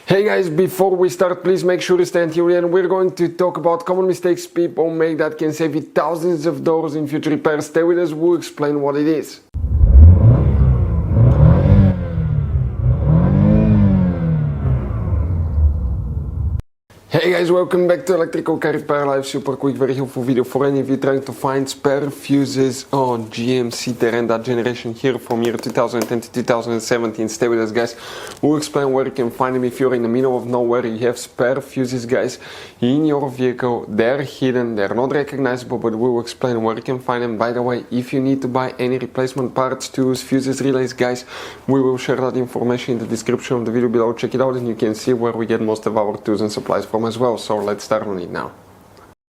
Hey guys, before we start, please make sure to stay until the end. We're going to talk about common mistakes people make that can save you thousands of dollars in future repairs. Stay with us, we'll explain what it is. Hey guys, welcome back to Electrical Car Repair Live. Super quick, very helpful video for any of you trying to find spare fuses on GMC Terrain, that generation here from year 2010 to 2017. Stay with us guys, we'll explain where you can find them. If you're in the middle of nowhere, you have spare fuses guys in your vehicle. They're hidden, they're not recognizable, but we'll explain where you can find them. By the way, if you need to buy any replacement parts, tools, fuses, relays guys, we will share that information in the description of the video below. Check it out and you can see where we get most of our tools and supplies from as well. So let's start on it now.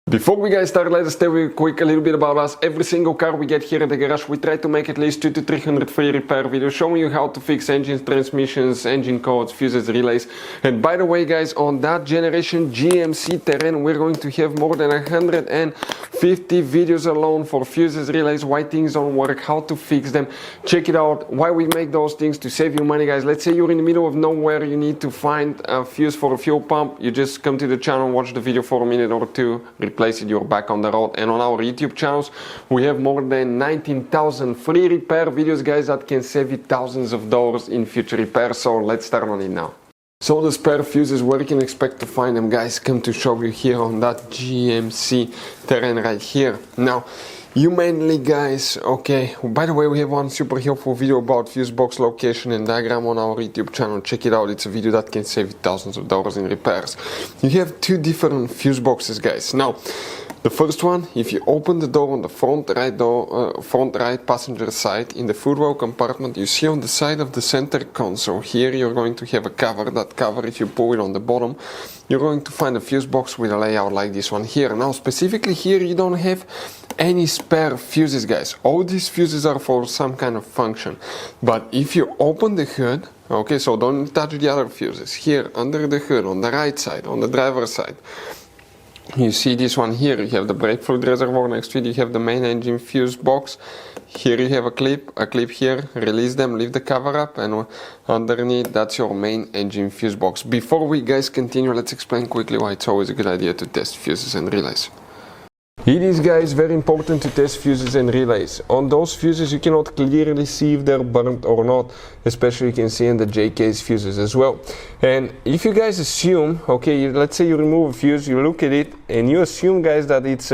Before we guys start, let us tell you quick a little bit about us. Every single car we get here in the garage, we try to make at least 200 to 300 free repair videos showing you how to fix engines, transmissions, engine codes, fuses, relays. And by the way guys, on that generation GMC Terrain, we're going to have more than 150 videos alone for fuses, relays, why things don't work, how to fix them. Check it out, why we make those things to save you money guys. Let's say you're in the middle of nowhere, you need to find a fuse for a fuel pump. You just come to the channel, watch the video for a minute or two, replace it, you're back on the road. And on our YouTube channels we have more than 19,000 free repair videos guys that can save you thousands of dollars in future repairs. So let's start on it now. So the spare fuses, where you can expect to find them guys, come to show you here on that GMC Terrain right here. Now you mainly guys, okay, by the way, we have one super helpful video about fuse box location and diagram on our YouTube channel. Check it out, it's a video that can save you thousands of dollars in repairs. You have two different fuse boxes guys. Now the first one, if you open the door on the front right passenger side in the footwell compartment, you see on the side of the center console here you're going to have a cover. That cover, if you pull it on the bottom, you're going to find a fuse box with a layout like this one here. Now specifically here you don't have any spare fuses guys. All these fuses are for some kind of function, but if you open the hood, okay, so don't touch the other fuses. Here under the hood on the right side, on the driver's side, you see this one here, you have the brake fluid reservoir, next to it you have the main engine fuse box. Here you have a clip here, release them, leave the cover up, and underneath that's your main engine fuse box. Before we guys continue, let's explain quickly why it's always a good idea to test fuses and relays. It is guys very important to test fuses and relays. On those fuses you cannot clearly see if they're burnt or not, especially you can see in the JK's fuses as well. And if you guys assume, okay, let's say you remove a fuse, you look at it and you assume guys that it's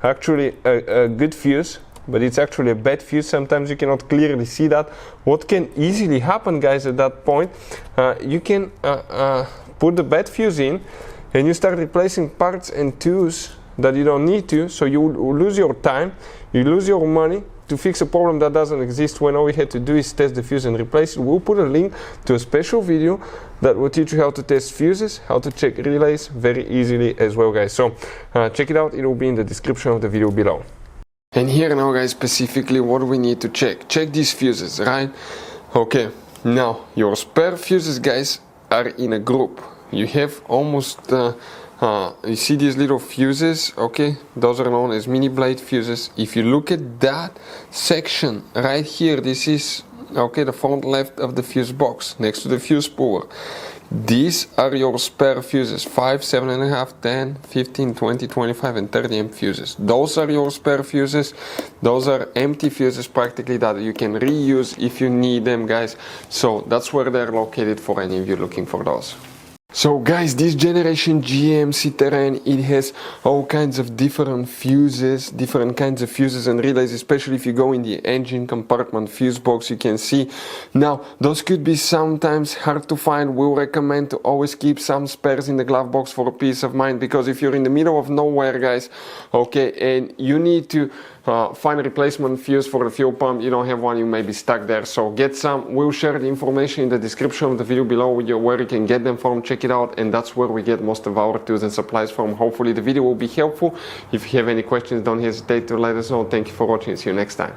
actually a good fuse, but it's actually a bad fuse, sometimes you cannot clearly see that. What can easily happen guys at that point, you can put the bad fuse in and you start replacing parts and tools that you don't need to, so you lose your time, you lose your money to fix a problem that doesn't exist, when all we had to do is test the fuse and replace it. We'll put a link to a special video that will teach you how to test fuses, how to check relays very easily as well guys. So check it out, it will be in the description of the video below. And here now guys, specifically what we need to check these fuses, right? Okay, now your spare fuses guys are in a group. You have almost you see these little fuses, okay, those are known as mini blade fuses. If you look at that section right here, this is, okay, the front left of the fuse box next to the fuse puller. These are your spare fuses, 5, 7.5, 10, 15, 20, 25 and 30 amp fuses. Those are your spare fuses. Those are empty fuses practically that you can reuse if you need them guys. So that's where they're located for any of you looking for those. So guys, this generation GMC Terrain, it has all kinds of different fuses, different kinds of fuses and relays, especially if you go in the engine compartment fuse box, you can see. Now, those could be sometimes hard to find. We'll recommend to always keep some spares in the glove box for peace of mind, because if you're in the middle of nowhere guys, okay, and you need to find a replacement fuse for the fuel pump, you don't have one, you may be stuck there, so get some. We'll share the information in the description of the video below where you can get them from. Check it out, and that's where we get most of our tools and supplies from. Hopefully the video will be helpful. If you have any questions, don't hesitate to let us know. Thank you for watching, see you next time.